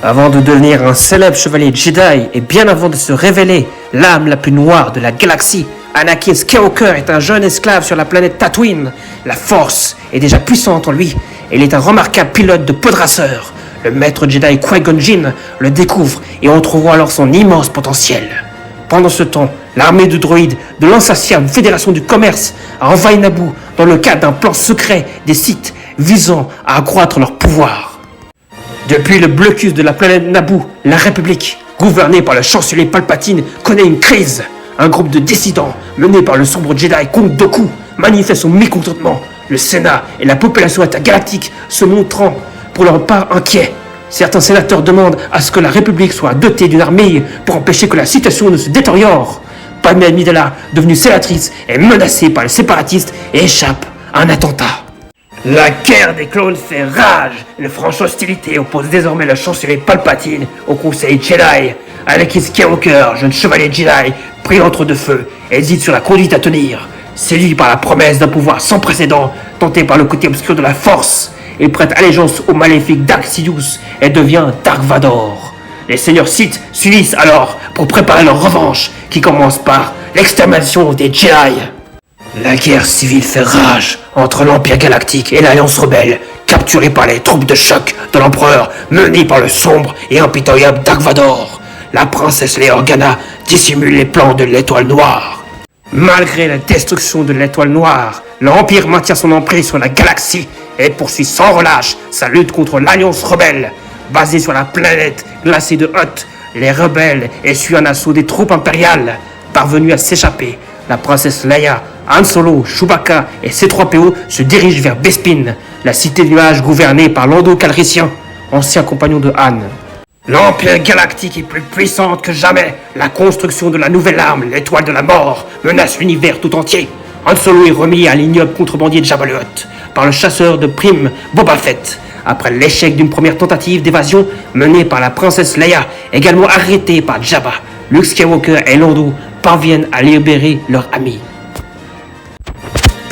Avant de devenir un célèbre chevalier Jedi et bien avant de se révéler l'âme la plus noire de la galaxie, Anakin Skywalker est un jeune esclave sur la planète Tatooine. La Force est déjà puissante en lui et il est un remarquable pilote de podraceur. Le maître Jedi Qui-Gon Jinn le découvre et entrevoit alors son immense potentiel. Pendant ce temps, l'armée de droïdes de l'insatiable Fédération du Commerce a envahi Naboo dans le cadre d'un plan secret des Sith visant à accroître leur pouvoir. Depuis le blocus de la planète Naboo, la République, gouvernée par le chancelier Palpatine, connaît une crise. Un groupe de dissidents, mené par le sombre Jedi Count Dooku, manifeste son mécontentement. Le Sénat et la population intergalactique se montrant pour leur part inquiets. Certains sénateurs demandent à ce que la République soit dotée d'une armée pour empêcher que la situation ne se détériore. Padmé Amidala, devenue sénatrice, est menacée par les séparatistes et échappe à un attentat. La guerre des clones fait rage. Une franche hostilité oppose désormais le chancelier Palpatine au conseil Jedi. Anakin Skywalker, jeune chevalier Jedi, pris entre deux feux, hésite sur la conduite à tenir. Séduit par la promesse d'un pouvoir sans précédent, tenté par le côté obscur de la Force, il prête allégeance au maléfique Dark Sidious et devient Dark Vador. Les seigneurs Sith s'unissent alors pour préparer leur revanche, qui commence par l'extermination des Jedi. La guerre civile fait rage entre l'Empire Galactique et l'Alliance Rebelle, capturée par les troupes de choc de l'Empereur, menée par le sombre et impitoyable Dark Vador. La princesse Leia Organa dissimule les plans de l'Étoile Noire. Malgré la destruction de l'Étoile Noire, l'Empire maintient son emprise sur la galaxie et poursuit sans relâche sa lutte contre l'Alliance Rebelle. Basée sur la planète glacée de Hoth, les rebelles essuient un assaut des troupes impériales. Parvenus à s'échapper, la princesse Leia, Han Solo, Chewbacca et C-3PO se dirigent vers Bespin, la cité nuage gouvernée par Lando Calrissian, ancien compagnon de Han. L'Empire Galactique est plus puissante que jamais. La construction de la nouvelle arme, l'Étoile de la Mort, menace l'univers tout entier. Han Solo est remis à l'ignoble contrebandier de Jabba le Hutt par le chasseur de primes Boba Fett. Après l'échec d'une première tentative d'évasion menée par la princesse Leia, également arrêtée par Jabba, Luke Skywalker et Lando parviennent à libérer leur ami.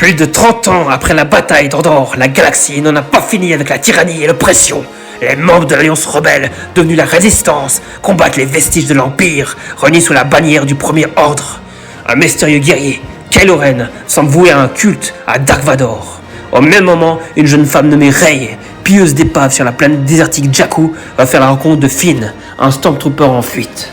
Plus de 30 ans après la bataille d'Endor, la galaxie n'en a pas fini avec la tyrannie et l'oppression. Les membres de l'Alliance Rebelle, devenus la Résistance, combattent les vestiges de l'Empire, réunis sous la bannière du Premier Ordre. Un mystérieux guerrier, Kylo Ren, semble vouer un culte à Dark Vador. Au même moment, une jeune femme nommée Rey, pilleuse d'épave sur la planète désertique Jakku, va faire la rencontre de Finn, un Stormtrooper en fuite.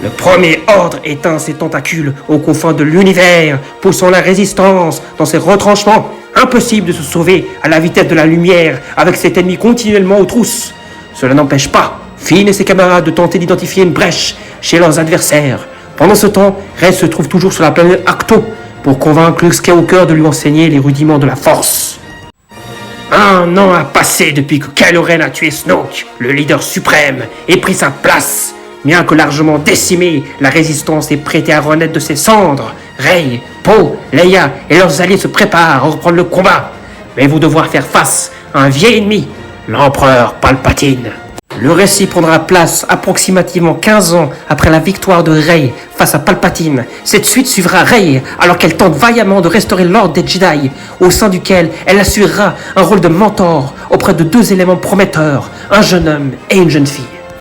Le Premier Ordre éteint ses tentacules aux confins de l'univers, poussant la Résistance dans ses retranchements. Impossible de se sauver à la vitesse de la lumière avec cet ennemi continuellement aux trousses. Cela n'empêche pas Finn et ses camarades de tenter d'identifier une brèche chez leurs adversaires. Pendant ce temps, Rey se trouve toujours sur la planète Ahch-To pour convaincre Luke Skywalker de lui enseigner les rudiments de la Force. Un an a passé depuis que Kylo Ren a tué Snoke, le leader suprême, et pris sa place. Bien que largement décimée, la Résistance est prêtée à renaître de ses cendres. Rey, Poe, Leia et leurs alliés se préparent à reprendre le combat. Mais ils vont devoir faire face à un vieil ennemi, l'Empereur Palpatine. Le récit prendra place approximativement 15 ans après la victoire de Rey face à Palpatine. Cette suite suivra Rey alors qu'elle tente vaillamment de restaurer l'ordre des Jedi, au sein duquel elle assurera un rôle de mentor auprès de deux éléments prometteurs, un jeune homme et une jeune fille.